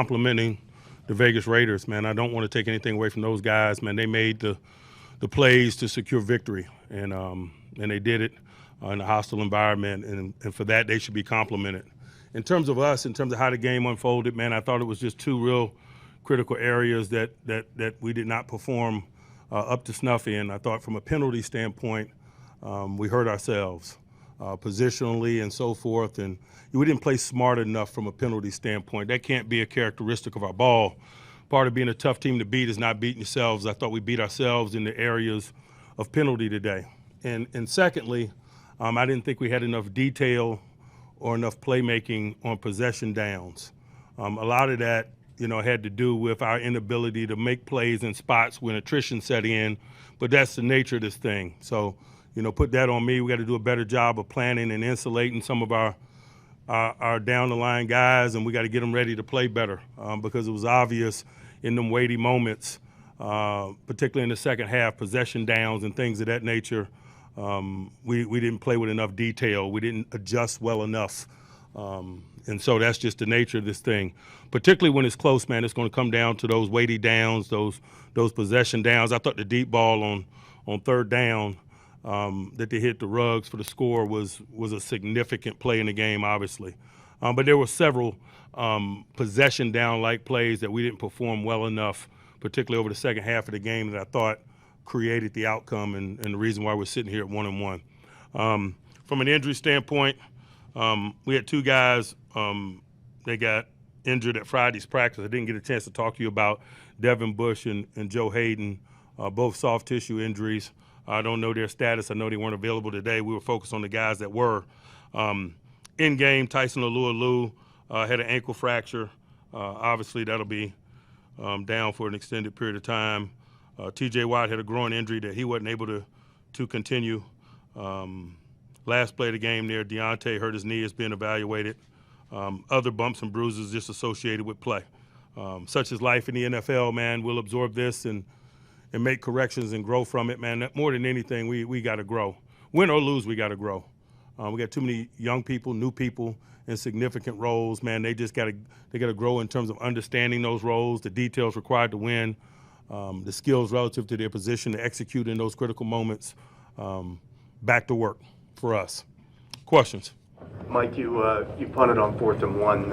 Complimenting the Vegas Raiders, man. I don't want to take anything away from those guys, man. They made the plays to secure victory, and they did it in a hostile environment, and for that they should be complimented. In terms of us, in terms of how the game unfolded, man, I thought it was just two real critical areas that we did not perform up to snuff in. I thought from a penalty standpoint, we hurt ourselves positionally and so forth, and we didn't play smart enough from a penalty standpoint. That can't be a characteristic of our ball. Part of being a tough team to beat is not beating yourselves. I thought we beat ourselves in the areas of penalty today. And secondly, I didn't think we had enough detail or enough playmaking on possession downs. A lot of that, had to do with our inability to make plays in spots when attrition set in, but that's the nature of this thing. So, put that on me. We got to do a better job of planning and insulating some of our down the line guys, and we got to get them ready to play better because it was obvious in them weighty moments, particularly in the second half, possession downs and things of that nature. We didn't play with enough detail. We didn't adjust well enough. And so that's just the nature of this thing. Particularly when it's close, man, it's going to come down to those weighty downs, those possession downs. I thought the deep ball on third down that they hit the Ruggs for the score was a significant play in the game, obviously. But there were several possession down-like plays that we didn't perform well enough, particularly over the second half of the game, that I thought created the outcome and the reason why we're sitting here at 1-1. From an injury standpoint, we had two guys they got injured at Friday's practice. I didn't get a chance to talk to you about Devin Bush and Joe Hayden, both soft tissue injuries. I don't know their status. I know they weren't available today. We were focused on the guys that were. In game, Tyson Alualu had an ankle fracture. Obviously, that'll be down for an extended period of time. T.J. Watt had a groin injury that he wasn't able to continue. Last play of the game there, Deontay hurt his knee, is being evaluated. Other bumps and bruises just associated with play. Such is life in the NFL, man. We'll absorb this and make corrections and grow from it, man. More than anything, we got to grow. Win or lose, we got to grow. We got too many young people, new people in significant roles, man. They got to grow in terms of understanding those roles, the details required to win, the skills relative to their position to execute in those critical moments. Back to work for us. Questions? Mike, you punted on 4th and 1,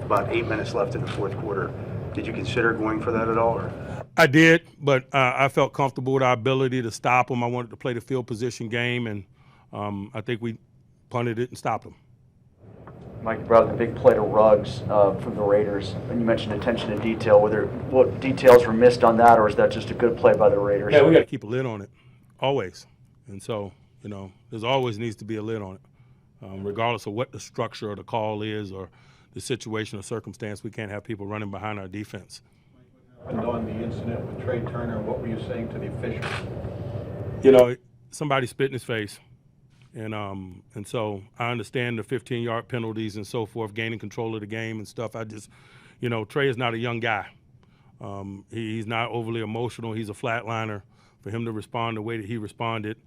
about 8 minutes left in the fourth quarter. Did you consider going for that at all? Or? I did, but I felt comfortable with our ability to stop them. I wanted to play the field position game, and I think we punted it and stopped them. Mike, you brought up the big play to Ruggs from the Raiders, and you mentioned attention to detail. What details were missed on that, or is that just a good play by the Raiders? Yeah, we got to keep a lid on it, always. And so, there's always needs to be a lid on it. Regardless of what the structure or the call is or the situation or circumstance, we can't have people running behind our defense. And on the incident with Trey Turner, what were you saying to the officials? Somebody spit in his face. And so I understand the 15-yard penalties and so forth, gaining control of the game and stuff. I just, Trey is not a young guy. He's not overly emotional. He's a flatliner. For him to respond the way that he responded,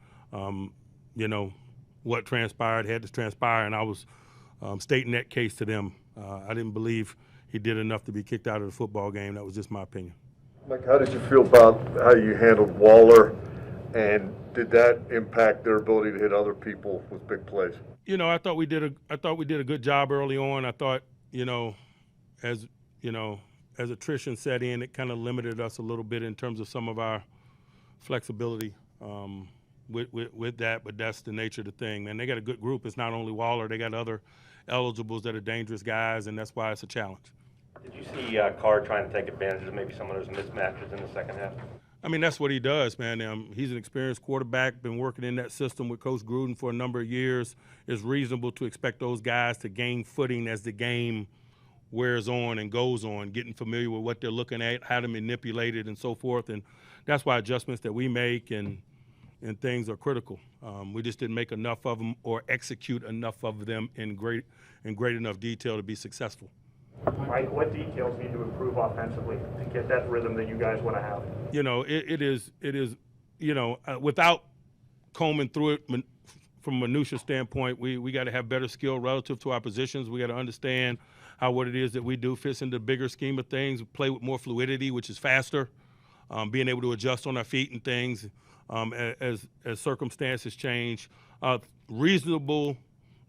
what transpired had to transpire, and I was stating that case to them. I didn't believe he did enough to be kicked out of the football game. That was just my opinion. Mike, how did you feel about how you handled Waller, and did that impact their ability to hit other people with big plays? I thought we did a good job early on. I thought, as attrition set in, it kind of limited us a little bit in terms of some of our flexibility with that, but that's the nature of the thing, man. They got a good group. It's not only Waller. They got other eligibles that are dangerous guys, and that's why it's a challenge. Did you see Carr trying to take advantage of maybe some of those mismatches in the second half? I mean, that's what he does, man. He's an experienced quarterback, been working in that system with Coach Gruden for a number of years. It's reasonable to expect those guys to gain footing as the game wears on and goes on, getting familiar with what they're looking at, how to manipulate it and so forth. And that's why adjustments that we make and things are critical. We just didn't make enough of them or execute enough of them in great enough detail to be successful. Mike, what details need to improve offensively to get that rhythm that you guys want to have? It is, without combing through it from a minutia standpoint, we got to have better skill relative to our positions. We got to understand how what it is that we do fits into the bigger scheme of things, play with more fluidity, which is faster, being able to adjust on our feet and things as circumstances change. Reasonable,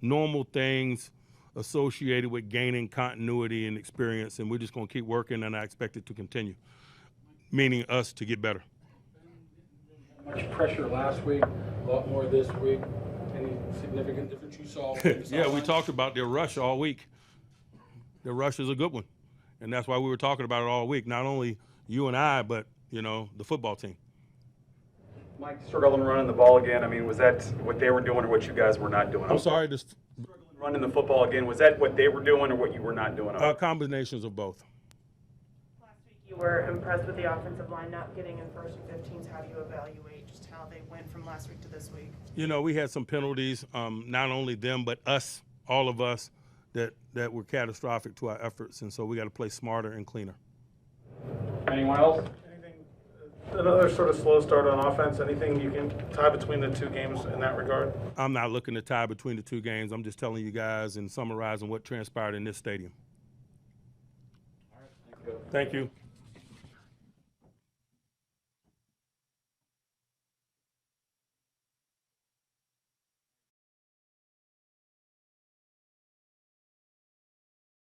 normal things associated with gaining continuity and experience, and we're just going to keep working, and I expect it to continue, meaning us to get better. Much pressure last week, a lot more this week. Any significant difference you saw? Yeah, we talked about their rush all week. Their rush is a good one, and that's why we were talking about it all week. Not only you and I, but the football team. Mike, struggling running the ball again. I mean, was that what they were doing or what you guys were not doing? I'm sorry, Struggling running the football again. Was that what they were doing or what you were not doing? combinations of both. Last week you were impressed with the offensive line not getting in first and 15s. How do you evaluate just how they went from last week to this week? We had some penalties, not only them, but us, all of us, that were catastrophic to our efforts, and so we got to play smarter and cleaner. Anyone else? Another sort of slow start on offense. Anything you can tie between the two games in that regard? I'm not looking to tie between the two games. I'm just telling you guys and summarizing what transpired in this stadium. All right, thank you. Thank you.